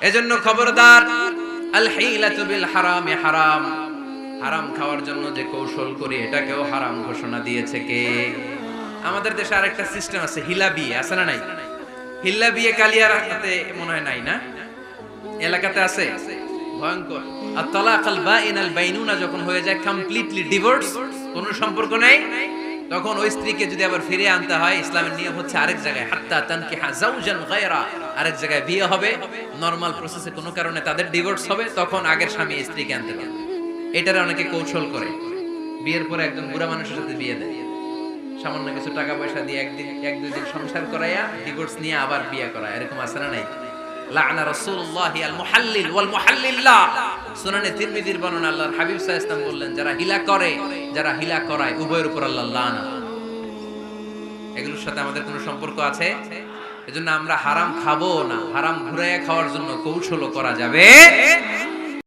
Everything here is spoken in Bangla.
এজন্য খবরদার, আল হিলাতু বিল হারামি হারাম, হারাম খাওয়ার জন্য যে কৌশল করি এটাকেও হারাম ঘোষণা দিয়েছে কে? আমাদের দেশে আরেকটা সিস্টেম আছে, হিলা বিয়ে আছে না নাই? হিল্লা বিয়ে কালিয়ার হাতে মনে হয় নাই না? এলাকাতে আছে, ভয়ঙ্কর। আর তালাক আল বাইন আল বাইনুনা যখন হয়ে যায় কমপ্লিটলি ডিভোর্স, কোনো সম্পর্ক নেই, তখন ওই স্ত্রীকে যদি আবার ফিরে আনতে হয়, ইসলামের নিয়ম হচ্ছে আরেক জায়গায় হাত্তা তানকিহা যাওজান গায়রা, আরেক জায়গায় বিয়ে হবে, নরমাল প্রসেসে কোনো কারণে তাদের ডিভোর্স হবে, তখন আগের স্বামী স্ত্রীকে আনতে পারে। এটারে অনেকে কৌশল করে, বিয়ের পরে একজন বুড়া মানুষের সাথে বিয়ে দেয়, সামান্য কিছু টাকা পয়সা দিয়ে এক দুই দিন সংসার করাইয়া ডিভোর্স নিয়ে আবার বিয়ে করা, এরকম আছে না নাই? লাআনা রাসূলুল্লাহি আল মুহাল্লিল ওয়াল মুহাল্লিল্লাহ, সুনানে তিরমিজির বর্ণনা, আল্লাহর হাবিব সাল্লাল্লাহু আলাইহি ওয়াসাল্লাম বললেন, যারা হিলা করে, যারা হিলা করায়, উভয়ের উপর আল্লাহ লানত। এগুলোর সাথে আমাদের কোনো সম্পর্ক আছে? এজন্য আমরা হারাম খাবো না, হারাম ঘুরাইয়া খাওয়ার জন্য কৌশলও করা যাবে